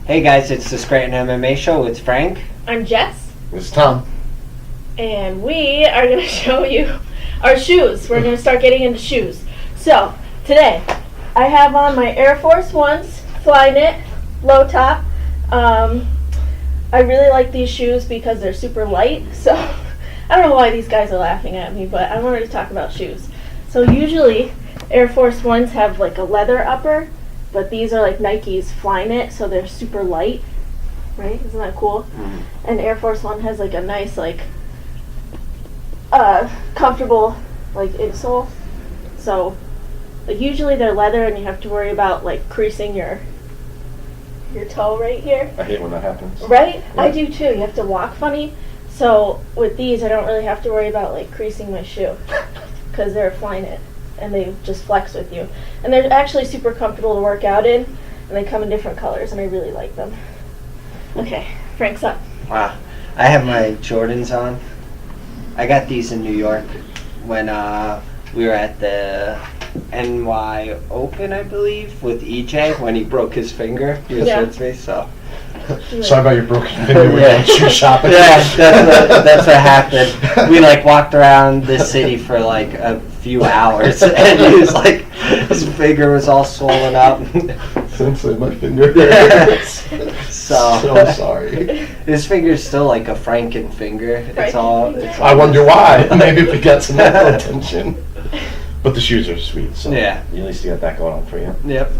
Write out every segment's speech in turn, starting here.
Hey guys, it's the Scranton MMA Show with Frank. I'm Jess. This is Tom. And we are going to show you our shoes. We're going to start getting into shoes. So, today, I have on my Air Force Ones, fly knit, low top. I really like these shoes because they're super light. So, I don't know why these guys are laughing at me, but I wanted to talk about shoes. So, usually, Air Force Ones have like a leather upper, but these are like Nike's fly knit, so they're super light. Right? Isn't that cool? Mm-hmm. And Air Force One has like a nice, like, comfortable, like, insole. So, like, usually they're leather and you have to worry about, like, creasing your toe right here. I hate when that happens. Right? Yeah. I do too. You have to walk funny. So, with these, I don't really have to worry about, like, creasing my shoe because they're fly knit and they just flex with you. And they're actually super comfortable to work out in, and they come in different colors, and I really like them. Okay, Frank's up. Wow. I have my Jordans on. I got these in New York when we were at the NY Open, I believe, with EJ when he broke his finger. He was with me, so. Sorry about your broken finger when you went shoe shopping. Yeah, that's what happened. We like walked around the city for like a few hours, and he was like, his finger was all swollen up. Sensei, my finger hurts. So sorry. His finger's still like a Franken finger. It's all. I wonder why. Maybe if we got some medical attention. But the shoes are sweet, so yeah. You at least got that going on for you. Yep.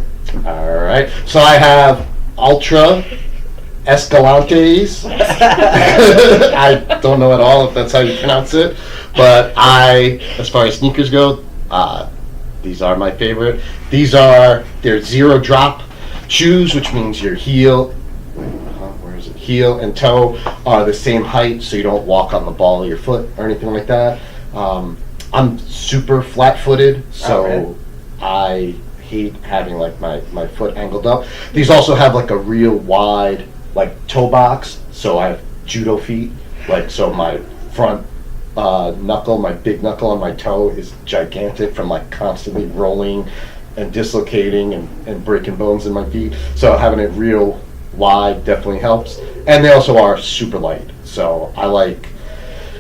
All right. So I have Ultra Escalantes. I don't know at all if that's how you pronounce it, but as far as sneakers go, these are my favorite. They're zero drop shoes, which means your heel and toe are the same height, so you don't walk on the ball of your foot or anything like that. I'm super flat-footed, so I hate having like my foot angled up. These also have like a real wide like toe box, so I have judo feet. Like, so my front knuckle, my big knuckle on my toe is gigantic from like constantly rolling and dislocating and breaking bones in my feet. So having it real wide definitely helps. And they also are super light. So I like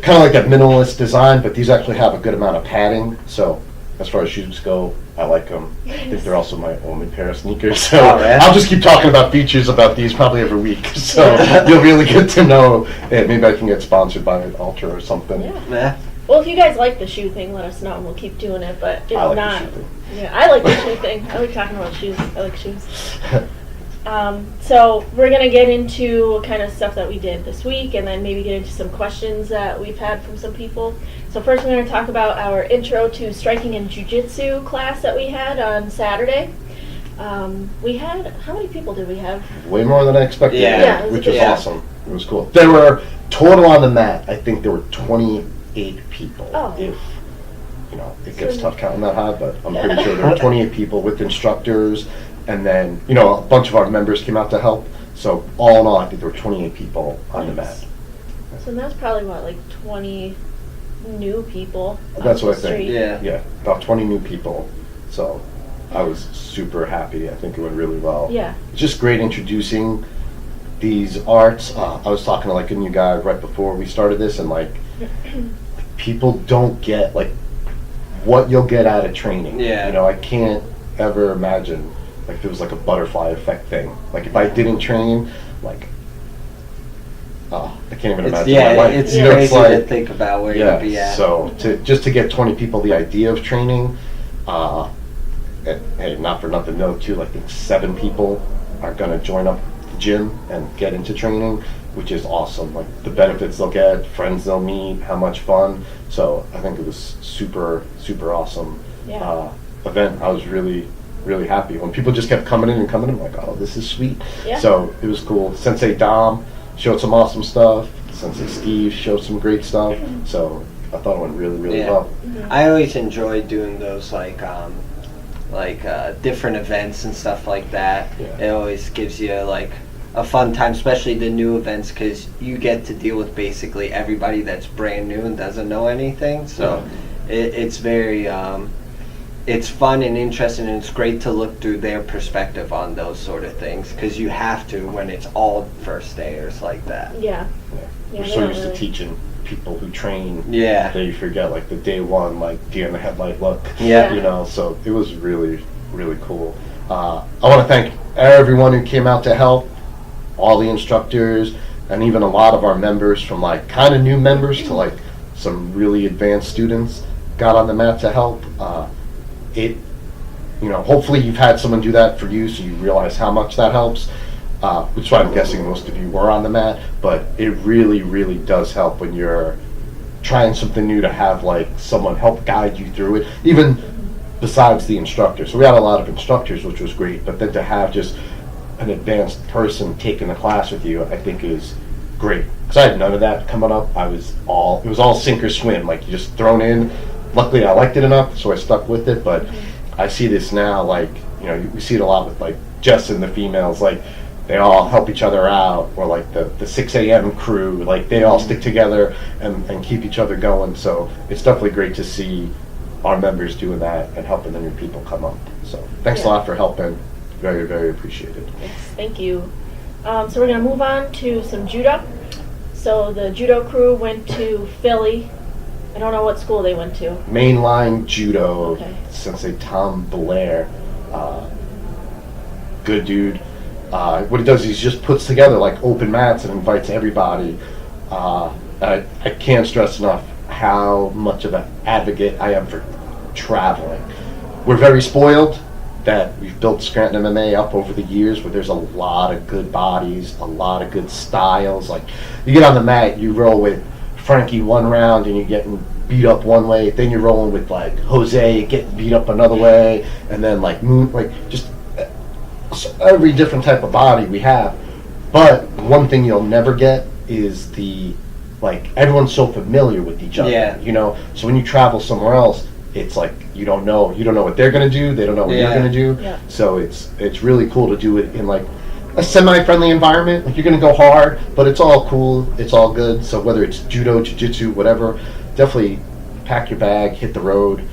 kind of like that minimalist design, but these actually have a good amount of padding. So as far as shoes go, I like them. I think they're also my only pair of sneakers. So I'll just keep talking about features about these probably every week. So you'll really get to know. Maybe I can get sponsored by Ultra or something. Yeah. Well, if you guys like the shoe thing, let us know and we'll keep doing it. But if I like not, the shoe thing. Yeah, I like the shoe thing. I like talking about shoes. I like shoes. So we're going to get into kind of stuff that we did this week and then maybe get into some questions that we've had from some people. So first we're going to talk about our intro to striking and JiuJitsu class that we had on Saturday. We had, how many people did we have? Way more than I expected, which was awesome. It was cool. There were, total on the mat, I think there were 28 people. Oh. If, it gets tough counting that high, but I'm pretty sure there were 28 people with instructors. And then, a bunch of our members came out to help. So all in all, I think there were 28 people on the mat. So that's probably, like 20 new people. That's what I think. Yeah, about 20 new people. So I was super happy. I think it went really well. Yeah. It's just great introducing these arts. I was talking to like a new guy right before we started this, and like people don't get like what you'll get out of training. Yeah. I can't ever imagine like there was like a butterfly effect thing. Like if I didn't train, like I can't even imagine my life. It's crazy to think about where you'd be at. So to get 20 people the idea of training, hey, not for nothing, no, too, I think 7 people are going to join up the gym and get into training, which is awesome. Like the benefits they'll get, friends they'll meet, how much fun. So I think it was super, super awesome event. I was really, really happy. When people just kept coming in, I'm like, oh, this is sweet. Yeah. So it was cool. Sensei Dom showed some awesome stuff. Sensei Steve showed some great stuff. So I thought it went really, really well. Mm-hmm. I always enjoy doing those different events and stuff like that. Yeah. It always gives you like a fun time, especially the new events, because you get to deal with basically everybody that's brand new and doesn't know anything. So it's very it's fun and interesting, and it's great to look through their perspective on those sort of things, because you have to when it's all first dayers like that. Yeah. We're so used to teaching people who train that you forget, like, the day one, like, deer in the headlight look. Yeah. You know, so it was really, really cool. I want to thank everyone who came out to help, all the instructors, and even a lot of our members, from like kind of new members to like some really advanced students, got on the mat to help. Hopefully you've had someone do that for you, so you realize how much that helps. Which is why I'm guessing most of you were on the mat, but it really, really does help when you're trying something new to have like someone help guide you through it, even besides the instructor. So we had a lot of instructors, which was great, but then to have just an advanced person taking the class with you, I think is great. Because I had none of that coming up. It was all sink or swim, like you just thrown in. Luckily I liked it enough, so I stuck with it, but I see this now, like, we see it a lot with like Jess and the females, like they all help each other out, or like the 6 a.m. crew, like they all stick together and keep each other going. So it's definitely great to see our members doing that and helping the new people come up. So thanks a lot for helping. Very, very appreciated. Yes, thank you. So we're going to move on to some judo. So the judo crew went to Philly. I don't know what school they went to. Mainline Judo, Sensei Tom Blair. Good dude. What he does is he just puts together like open mats and invites everybody. I can't stress enough how much of an advocate I am for traveling. We're very spoiled that we've built Scranton MMA up over the years, where there's a lot of good bodies, a lot of good styles. Like, you get on the mat, you roll with Frankie one round and you're getting beat up one way, then you're rolling with like Jose getting beat up another way, and then like Moon, like just every different type of body we have. But one thing you'll never get is the, like, everyone's so familiar with each other, so when you travel somewhere else, it's like you don't know what they're gonna do, they don't know what you're gonna do. So it's really cool to do it in like a semi-friendly environment. Like, you're gonna go hard, but it's all cool, it's all good. So whether it's judo, jiu-jitsu, whatever, definitely pack your bag, hit the road.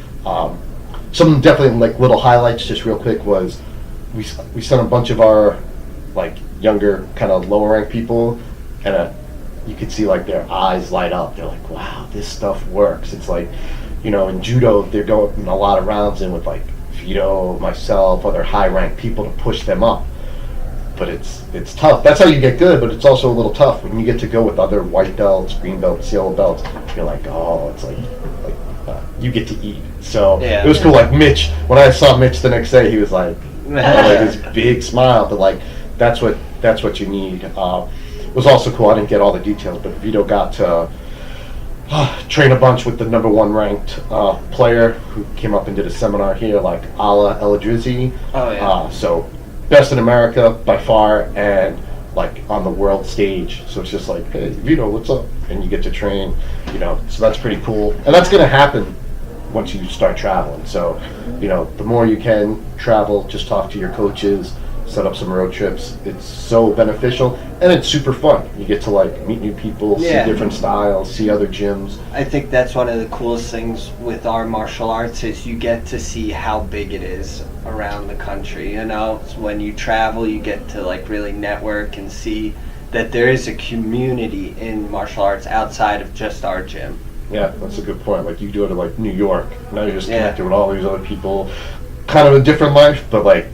Some definitely like little highlights, just real quick, was we sent a bunch of our like younger, kind of lower ranked people, and you could see like their eyes light up. They're like, wow, this stuff works. It's like, in judo, they're going a lot of rounds in with like Vito, myself, other high-ranked people to push them up. But it's tough. That's how you get good, but it's also a little tough when you get to go with other white belts, green belts, yellow belts. You're like, oh, it's like you get to eat. So it was cool. Like Mitch, when I saw Mitch the next day, he was like this big smile. But like that's what you need. It was also cool. I didn't get all the details, but Vito got to train a bunch with the number 1 ranked player who came up and did a seminar here, like Ala Eladrizi. So best in America by far, and like on the world stage. So it's just like, hey, Vito, what's up? And you get to train, so that's pretty cool. And that's going to happen once you start traveling. So, the more you can travel, just talk to your coaches, set up some road trips. It's so beneficial, and it's super fun. You get to like meet new people, see different styles, see other gyms. I think that's one of the coolest things with our martial arts, is you get to see how big it is around the country. So when you travel, you get to like really network and see that there is a community in martial arts outside of just our gym. Yeah, that's a good point. Like, you go to like New York, now you're just connected with all these other people, kind of a different life, but like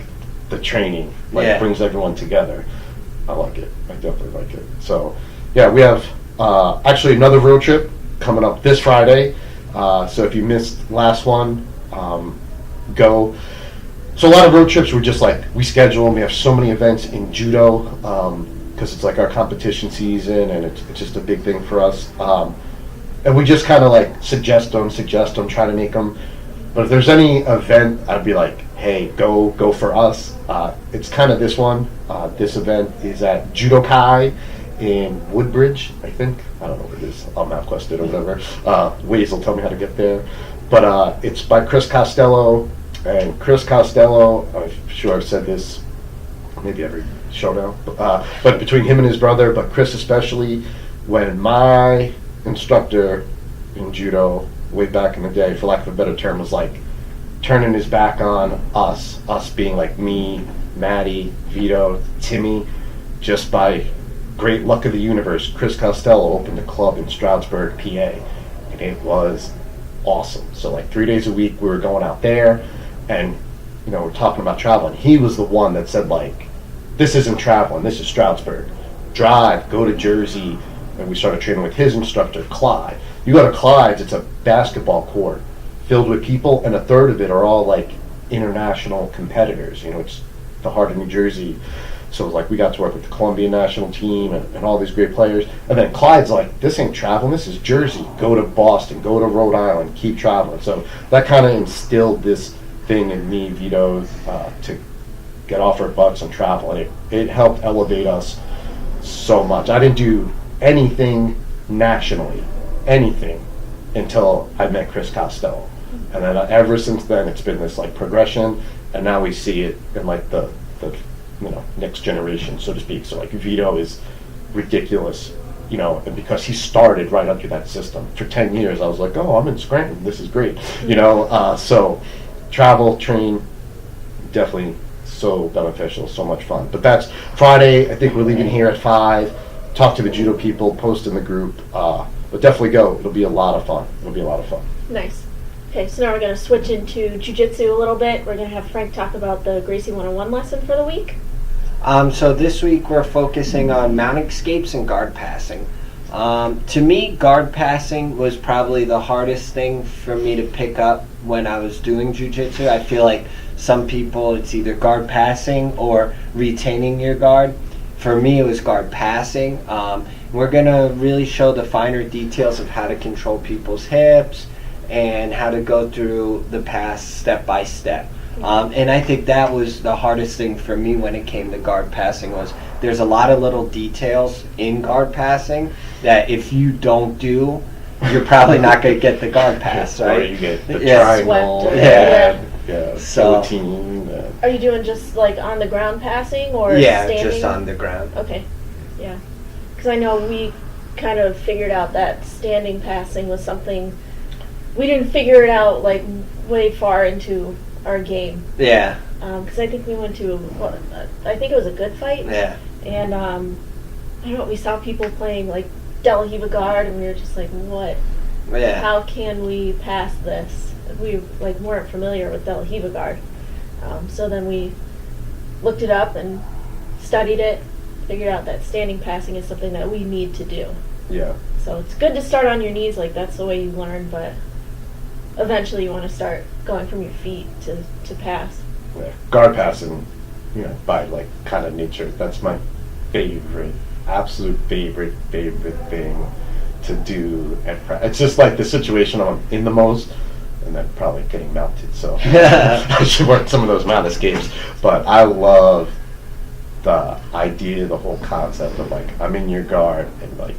the training brings everyone together. I like it. I definitely like it. So yeah, we have actually another road trip coming up this Friday. So if you missed last one, go. So a lot of road trips were just like, we schedule them. We have so many events in judo because it's like our competition season, and it's just a big thing for us. And we just kind of like suggest them, try to make them. But if there's any event, I'd be like, hey, go for us. It's kind of this one. This event is at Judokai in Woodbridge, I think. I don't know where it is. I'll MapQuest it or whatever. Waze will tell me how to get there. But it's by Chris Costello. And Chris Costello, I'm sure I've said this maybe every show now, but between him and his brother, but Chris especially, when my instructor in judo way back in the day, for lack of a better term, was like turning his back on us being like me, Maddie, Vito, Timmy, just by great luck of the universe, Chris Costello opened a club in Stroudsburg, PA, and it was awesome. So like 3 days a week we were going out there, and we're talking about traveling. He was the one that said like, this isn't traveling, this is Stroudsburg. Drive, go to Jersey, and we started training with his instructor, Clyde. You go to Clyde's, it's a basketball court filled with people, and a third of it are all like international competitors. It's the heart of New Jersey. So it was like we got to work with the Colombian national team and all these great players. And then Clyde's like, this ain't traveling, this is Jersey. Go to Boston, go to Rhode Island, keep traveling. So that kind of instilled this thing in me, Vito, to get off our butts and travel. And it helped elevate us so much. I didn't do anything nationally, anything, until I met Chris Costello. And then ever since then, it's been this like progression, and now we see it in like the next generation, so to speak. So like Vito is ridiculous, and because he started right under that system for 10 years, I was like, oh, I'm in Scranton, this is great, so travel, train, definitely so beneficial, so much fun. But that's Friday. I think we're leaving here at 5. Talk to the judo people, post in the group, but definitely go. It'll be a lot of fun. Nice. Okay, so now we're going to switch into JiuJitsu a little bit. We're going to have Frank talk about the Gracie 101 lesson for the week. So this week we're focusing on mount escapes and guard passing. To me, guard passing was probably the hardest thing for me to pick up when I was doing jiu-jitsu. I feel like some people, it's either guard passing or retaining your guard. For me, it was guard passing. We're going to really show the finer details of how to control people's hips and how to go through the pass step by step. And I think that was the hardest thing for me when it came to guard passing. Was there's a lot of little details in guard passing that if you don't do, you're probably not going to get the guard pass, right? Or you get the Yeah. triangle, So- guillotine. Are you doing just like on the ground passing or standing? Just on the ground. Okay, yeah. Because I know we kind of figured out that standing passing was something, we didn't figure it out like way far into our game. Yeah. Because I think we went to, I think it was a good fight. Yeah. And I don't know, we saw people playing like Del Hiva guard, and we were just like, what? Yeah. How can we pass this? We like weren't familiar with Del Hiva guard. So then we looked it up and studied it, figured out that standing passing is something that we need to do. Yeah. So it's good to start on your knees, like that's the way you learn, but eventually you want to start going from your feet to pass. Yeah. Guard passing, by like kind of nature, that's my absolute favorite thing to do at practice. It's just like the situation I'm in the most, and then probably getting mounted, so I should work some of those mount escapes. But I love the idea, the whole concept of like, I'm in your guard and like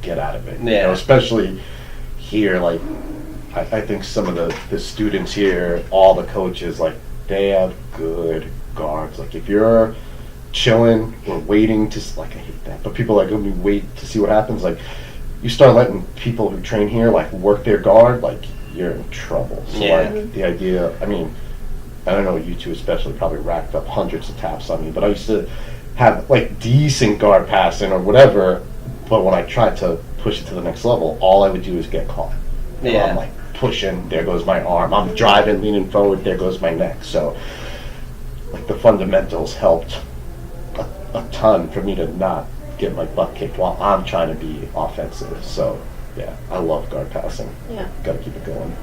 get out of it. Yeah. Especially here, like I think some of the students here, all the coaches, like they have good guards. Like if you're chilling or waiting to, like, I hate that, but people like, let me wait to see what happens. Like you start letting people who train here like work their guard, like you're in trouble. So like the idea, I mean, I don't know, you two especially probably racked up hundreds of taps on me, but I used to have like decent guard passing or whatever, but when I tried to push it to the next level, all I would do is get caught. Yeah. I'm like pushing, there goes my arm. I'm driving, leaning forward, there goes my neck. So like the fundamentals helped a ton for me to not get my butt kicked while I'm trying to be offensive. So yeah, I love guard passing. Yeah. Got to keep it going.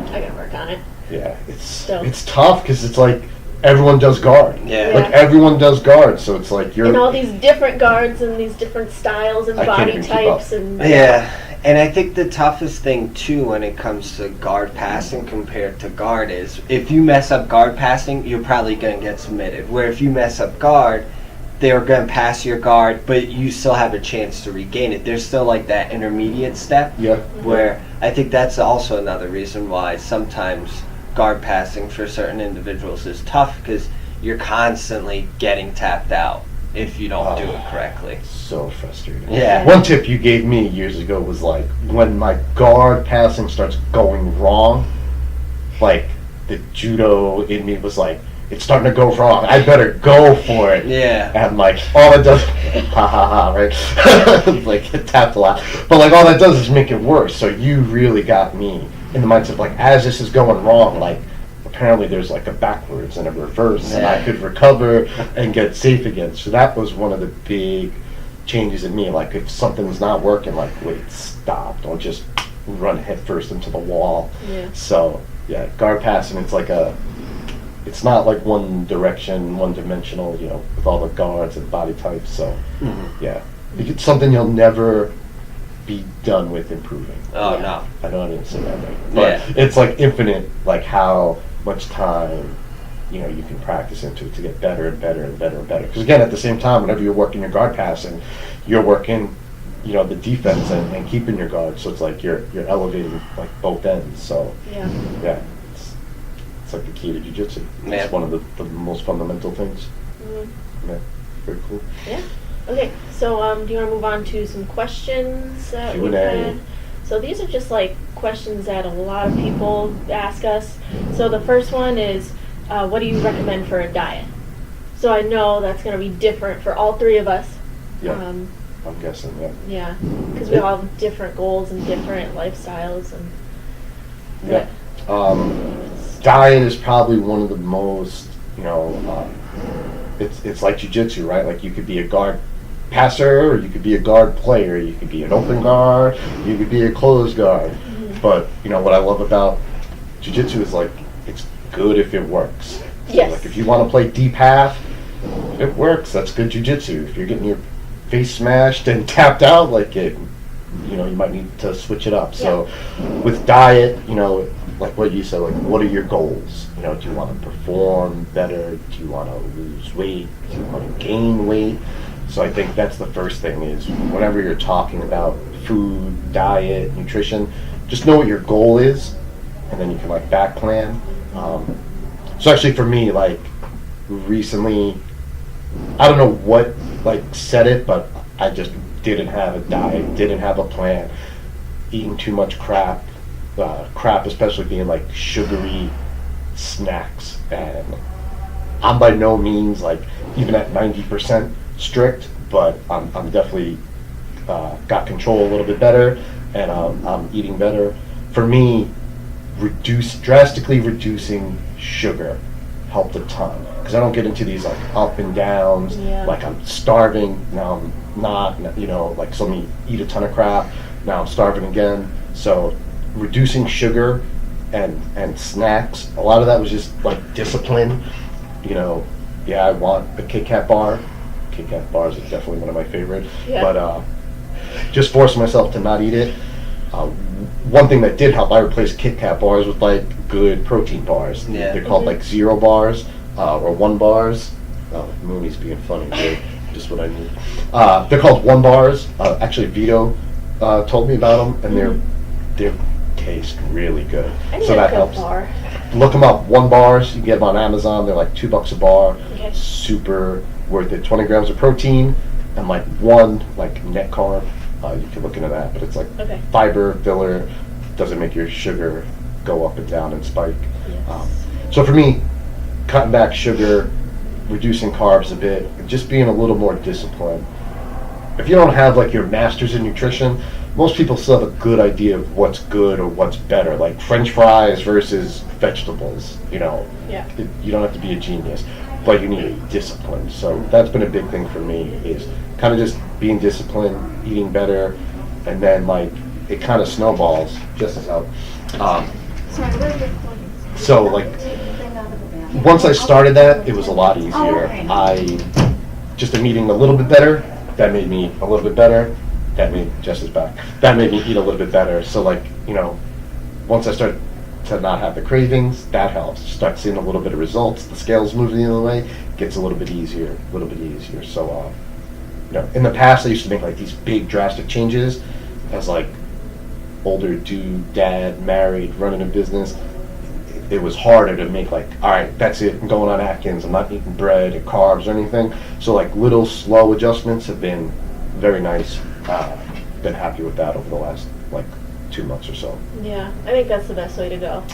I gotta work on it. Yeah, it's tough because it's like everyone does guard. Yeah. Like everyone does guard, so it's like you're And all these different guards and these different styles and I can't body even keep types up. and And I think the toughest thing too when it comes to guard passing compared to guard is if you mess up guard passing, you're probably going to get submitted. Where if you mess up guard, they're going to pass your guard, but you still have a chance to regain it. There's still like that intermediate step. Yeah. Where I think that's also another reason why sometimes guard passing for certain individuals is tough, because you're constantly getting tapped out if you don't do it correctly. So frustrating. Yeah. One tip you gave me years ago was like when my guard passing starts going wrong, like the judo in me was like, it's starting to go wrong. I better go for it. Yeah. And like all that does, ha ha ha, right? Like it tapped a lot, but like all that does is make it worse. So you really got me in the mindset like as this is going wrong, like apparently there's like a backwards and a reverse, and I could recover and get safe again. So that was one of the big changes in me. Like if something's not working, like wait, stop, don't just run head first into the wall. Yeah. So yeah, guard passing, it's not like one direction, one dimensional, you know, with all the guards and body types. So yeah, it's something you'll never be done with improving. Oh no. I know I didn't say that right, but it's like infinite, like how much time, you know, you can practice into it to get better and better and better and better. Because again, at the same time, whenever you're working your guard passing, you're working, you know, the defense and keeping your guard. So it's like you're elevating like both ends. So yeah, it's like the key to jiu-jitsu. Yeah. It's one of the most fundamental things. Yeah, very cool. Yeah. Okay, so do you want to move on to some questions that we've Q&A. had? So these are just like questions that a lot of people ask us. So the first one is, what do you recommend for a diet? So I know that's going to be different for all three of us. Yeah, I'm guessing, yeah. Yeah, because we all have different goals and different lifestyles and. Yeah. Diet is probably one of the most, you know, it's like jiu-jitsu, right? Like you could be a guard passer, or you could be a guard player, you could be an open guard, you could be a closed guard. But you know what I love about jiu-jitsu is like it's good if it works. Yes. Like if you want to play deep half, it works. That's good jiu-jitsu. If you're getting your face smashed and tapped out, like it, you know, you might need to switch it up. So with diet, you know, like what you said, like what are your goals? You know, do you want to perform better? Do you want to lose weight? Do you want to gain weight? So I think that's the first thing is whenever you're talking about food, diet, nutrition, just know what your goal is, and then you can like back plan. So actually for me, like recently, I don't know what like said it, but I just didn't have a diet, didn't have a plan, eating too much crap, especially being like sugary snacks. And I'm by no means like even at 90% strict, but I'm definitely got control a little bit better, and I'm eating better. For me, drastically reducing sugar helped a ton, because I don't get into these like up and downs, like I'm starving, now I'm not, you know, like so me eat a ton of crap, now I'm starving again. So reducing sugar and snacks, a lot of that was just like discipline. You know, yeah, I want a Kit Kat bar. Kit Kat bars are definitely one of my favorite, but just forcing myself to not eat it. One thing that did help, I replaced Kit Kat bars with like good protein bars. They're called like 0 bars or 1 bars. Oh, Mooney's being funny. They're just what I need. They're called 1 bars. Actually, Vito told me about them, and they taste really good. So that helps. Bar. Look them up. 1 bars. You can get them on Amazon. They're like $2 a bar. Okay. Super worth it. 20 grams of protein and like 1 like net carb. You can look into that, but it's like fiber, filler, doesn't make your sugar go up and down and spike. So for me, cutting back sugar, reducing carbs a bit, and just being a little more disciplined. If you don't have like your master's in nutrition, most people still have a good idea of what's good or what's better, like French fries versus vegetables. You know, you don't have to be a genius, but you need discipline. So that's been a big thing for me, is kind of just being disciplined, eating better, and then like it kind of snowballs just as out. So like once I started that, it was a lot easier. I just am eating a little bit better. That made me a little bit better. That made Jess is back. That made me eat a little bit better. So like, you know, once I start to not have the cravings, that helps. Start seeing a little bit of results. The scale's moving the other way. Gets a little bit easier. So, you know, in the past I used to make like these big drastic changes as like older dude, dad, married, running a business. It was harder to make like, all right, that's it. I'm going on Atkins. I'm not eating bread or carbs or anything. So like little slow adjustments have been very nice. Been happy with that over the last like 2 months or so. Yeah, I think that's the best way to go.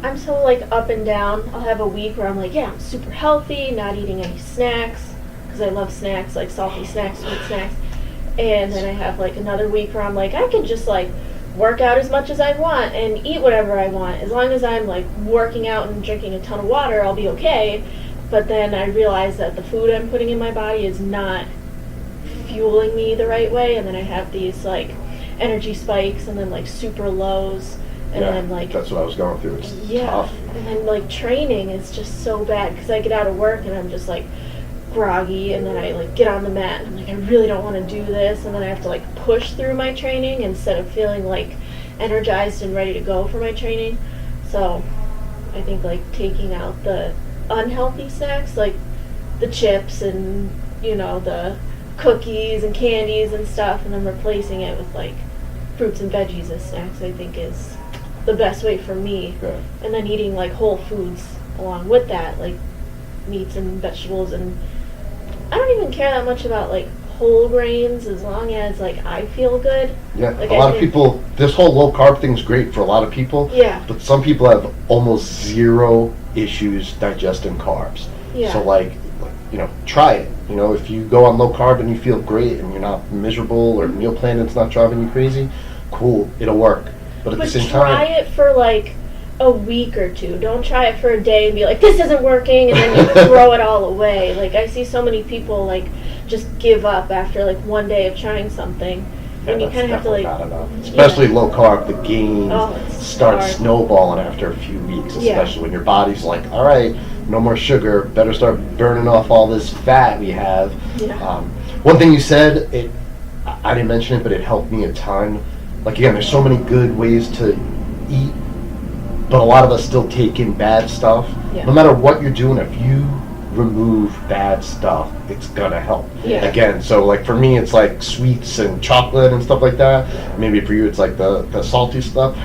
I'm so like up and down. I'll have a week where I'm like, yeah, I'm super healthy, not eating any snacks, because I love snacks, like salty snacks, sweet snacks. And then I have like another week where I'm like, I can just like work out as much as I want and eat whatever I want. As long as I'm like working out and drinking a ton of water, I'll be okay. But then I realize that the food I'm putting in my body is not fueling me the right way, and then I have these like energy spikes and then like super lows, and then like that's what I was going through. It's tough. And then like training is just so bad because I get out of work and I'm just like groggy, and then I like get on the mat and I'm like, I really don't want to do this, and then I have to like push through my training instead of feeling like energized and ready to go for my training. So I think like taking out the unhealthy snacks like the chips and the cookies and candies and stuff, and then replacing it with like fruits and veggies as snacks, I think is the best way for me. Okay. And then eating like whole foods along with that, like meats and vegetables, and I don't even care that much about like whole grains as long as like I feel good. Yeah, like, a lot of people, this whole low carb thing's great for a lot of people. Yeah. But some people have almost zero issues digesting carbs. Yeah. So like try it. If you go on low carb and you feel great and you're not miserable or meal planning's not driving you crazy, cool, it'll work. But at the same try time, it for like a week or two. Don't try it for a day and be like, this isn't working, and then you throw it all away. Like I see so many people like just give up after like one day of trying something. And you kind of have to like, not enough. Especially low carb, the gains start hard. Snowballing after a few weeks, especially Yeah. when your body's like, all right, no more sugar, better start burning off all this fat we have. Yeah. One thing you said, I didn't mention it, but it helped me a ton. Like again, there's so many good ways to eat, but a lot of us still take in bad stuff. Yeah. No matter what you're doing, if you remove bad stuff, it's gonna help. Yeah. Again, so like for me, it's like sweets and chocolate and stuff like that. Maybe for you, it's like the salty stuff.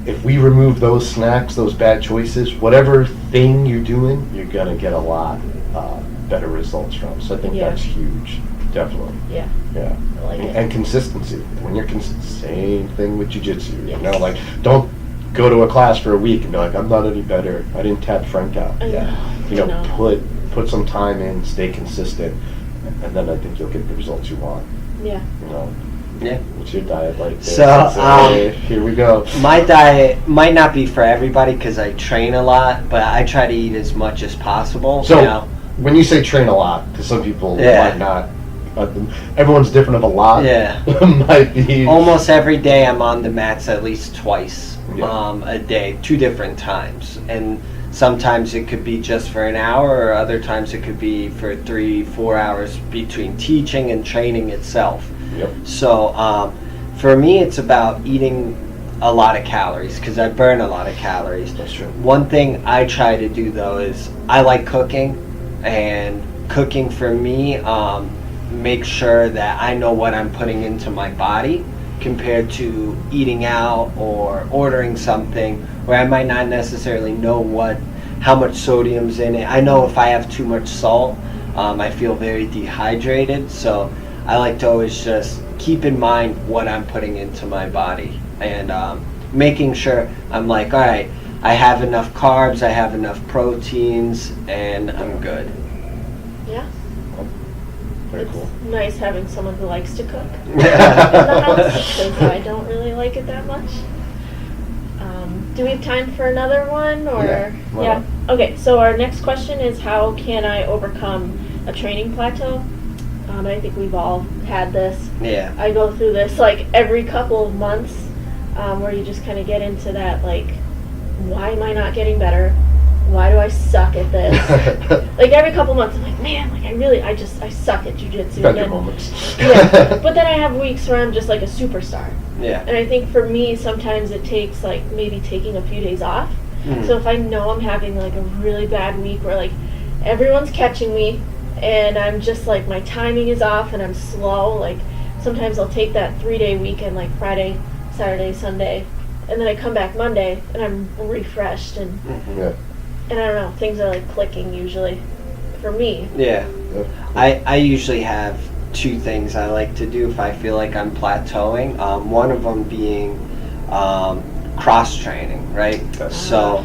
If we remove those snacks, those bad choices, whatever thing you're doing, you're gonna get a lot better results from. So I think that's huge, definitely. Yeah. Yeah. I like it. And consistency. When you're same thing with jiu-jitsu. Like don't go to a class for a week and be like, I'm not any better. I didn't tap Frank out. Put some time in, stay consistent, and then I think you'll get the results you want. Yeah. Yeah. What's your diet like? So, here we go. My diet might not be for everybody because I train a lot, but I try to eat as much as possible. So, when you say train a lot, because some people might not, everyone's different of a lot. Yeah. Might be. Almost every day I'm on the mats at least twice Yeah. a day, 2 different times. And sometimes it could be just for an hour, or other times it could be for 3-4 hours between teaching and training itself. Yep. So for me, it's about eating a lot of calories because I burn a lot of calories. That's true. One thing I try to do though is I like cooking, and cooking for me makes sure that I know what I'm putting into my body compared to eating out or ordering something where I might not necessarily know how much sodium's in it. I know if I have too much salt, I feel very dehydrated, so I like to always just keep in mind what I'm putting into my body and making sure I'm like, all right, I have enough carbs, I have enough proteins, and I'm good. Yeah. Very It's cool. nice having someone who likes to cook in the house, because I don't really like it that much. Do we have time for another one? Or Yeah. Okay, so our next question is, how can I overcome a training plateau? I think we've all had this. Yeah. I go through this like every couple of months, where you just kind of get into that like, why am I not getting better? Why do I suck at this? Like every couple of months I'm like, man, like I suck at jiu-jitsu. Got your moments. Yeah, but then I have weeks where I'm just like a superstar. Yeah. And I think for me, sometimes it takes like maybe taking a few days off. Mhm. So if I know I'm having like a really bad week where like everyone's catching me and I'm just like my timing is off and I'm slow, like sometimes I'll take that 3-day weekend, like Friday, Saturday, Sunday, and then I come back Monday and I'm refreshed and Yeah. I don't know, things are like clicking usually for me. Yeah. Yep. I usually have 2 things I like to do if I feel like I'm plateauing. One of them being cross training, right? That's- So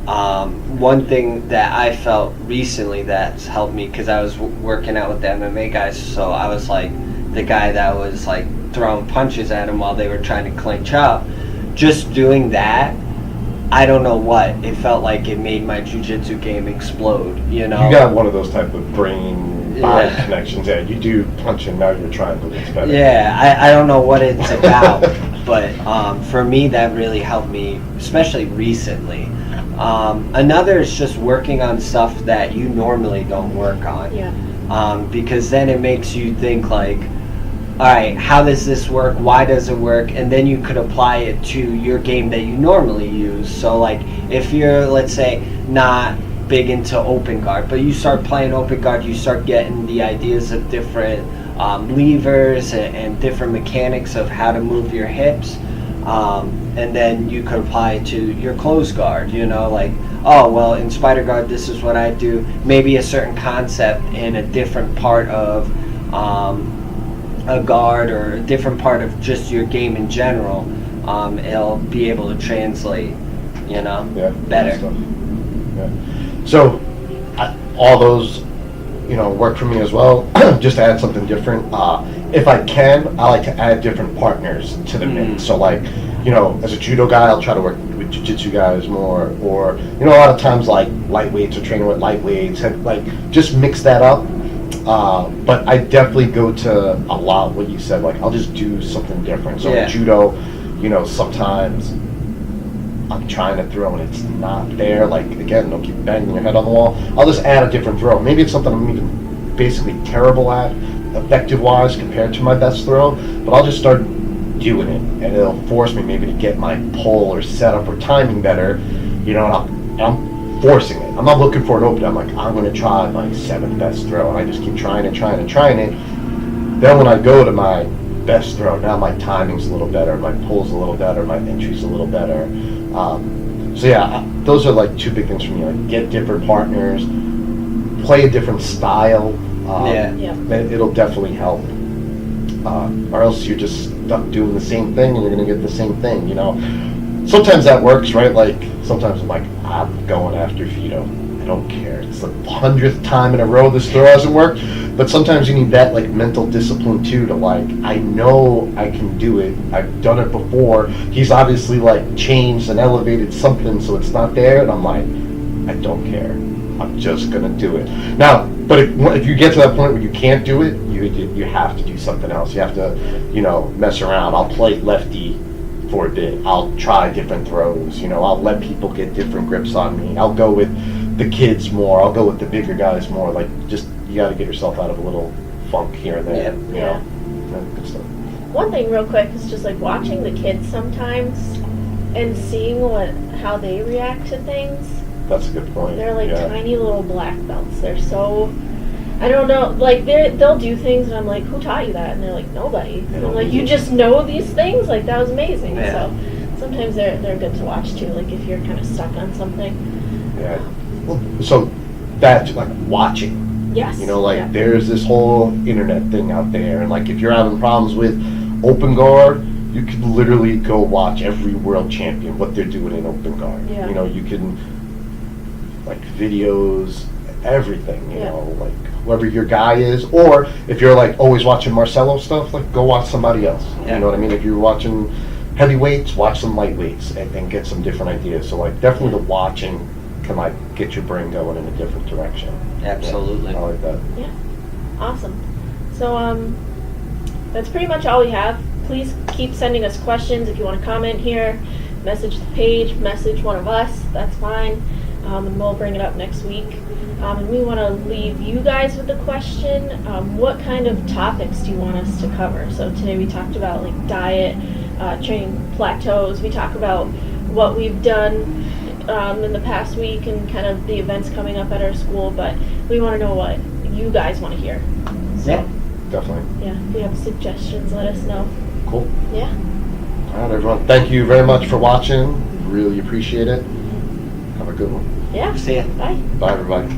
One thing that I felt recently that's helped me, because I was working out with the MMA guys, so I was like the guy that was like throwing punches at them while they were trying to clinch up. Just doing that, I don't know what, it felt like it made my jiu-jitsu game explode, you know? You got one of those type of brain-body connections. Yeah, you do punch and now you're trying to get better. Yeah, I don't know what it's about, but for me that really helped me, especially recently. Another is just working on stuff that you normally don't work on. Yeah. Because then it makes you think like, all right, how does this work? Why does it work? And then you could apply it to your game that you normally use. So like if you're, let's say, not big into open guard, but you start playing open guard, you start getting the ideas of different levers and different mechanics of how to move your hips. And then you could apply it to your closed guard, you know, like, oh, well, in spider guard, this is what I do. Maybe a certain concept in a different part of a guard or a different part of just your game in general, it'll be able to translate, you know, better. Yeah. So, all those, you know, work for me as well. Just to add something different. If I can, I like to add different partners to the mix. So, like, you know, as a judo guy, I'll try to work with jiu-jitsu guys more. Or, you know, a lot of times, like, lightweights or training with lightweights, and, like, just mix that up. But I definitely go to a lot what you said, like I'll just do something different. So in judo, you know, sometimes I'm trying to throw and it's not there. Like, again, don't keep banging your head on the wall. I'll just add a different throw. Maybe it's something I'm even basically terrible at, effective-wise, compared to my best throw, but I'll just start doing it, and it'll force me maybe to get my pull or setup or timing better, you know, and I'm forcing it. I'm not looking for an opening. I'm like, I'm going to try my 7th best throw, and I just keep trying it. Then when I go to my best throw, now my timing's a little better, my pull's a little better, my entry's a little better. So yeah, those are like 2 big things for me. Like, get different partners, play a different style. It'll definitely help. Or else you're just stuck doing the same thing, and you're going to get the same thing, you know. Sometimes that works, right? Like, sometimes I'm like, I'm going after Vito. I don't care. It's the 100th time in a row this throw hasn't worked. But sometimes you need that, like, mental discipline, too, to, like, I know I can do it. I've done it before. He's obviously, like, changed and elevated something, so it's not there. And I'm like, I don't care. I'm just going to do it. Now, but if you get to that point where you can't do it, you have to do something else. You have to, you know, mess around. I'll play lefty for a bit. I'll try different throws. You know, I'll let people get different grips on me. I'll go with the kids more. I'll go with the bigger guys more. Like, just, you got to get yourself out of a little funk here and there. You know, good stuff. One thing real quick is just like watching the kids sometimes and seeing how they react to things. That's a good point. They're like tiny little black belts. They're so, I don't know, like they'll do things and I'm like, who taught you that? And they're like, nobody. And I'm like, you just know these things? Like, that was amazing. So sometimes they're good to watch too, like if you're kind of stuck on something. Yeah. Well, so that's like watching. Yes. You know, like there's this whole internet thing out there, and like if you're having problems with open guard, you could literally go watch every world champion, what they're doing in open guard. Yeah. You know, you can, like, videos, everything, you know, like whoever your guy is, or if you're like always watching Marcelo stuff, like go watch somebody else. You know what I mean? If you're watching heavyweights, watch some lightweights and get some different ideas. So like definitely the watching can like get your brain going in a different direction. Absolutely. I like that. Yeah. Awesome. So that's pretty much all we have. Please keep sending us questions. If you want to comment here, message the page, message one of us, that's fine. And we'll bring it up next week. And we want to leave you guys with a question. What kind of topics do you want us to cover? So today we talked about like diet, training plateaus. We talked about what we've done in the past week and kind of the events coming up at our school. But we want to know what you guys want to hear. So, definitely. Yeah, if you have suggestions, let us know. Cool. Yeah. All right, everyone. Thank you very much for watching. Really appreciate it. Have a good one. Yeah. See ya. Bye. Bye, everybody.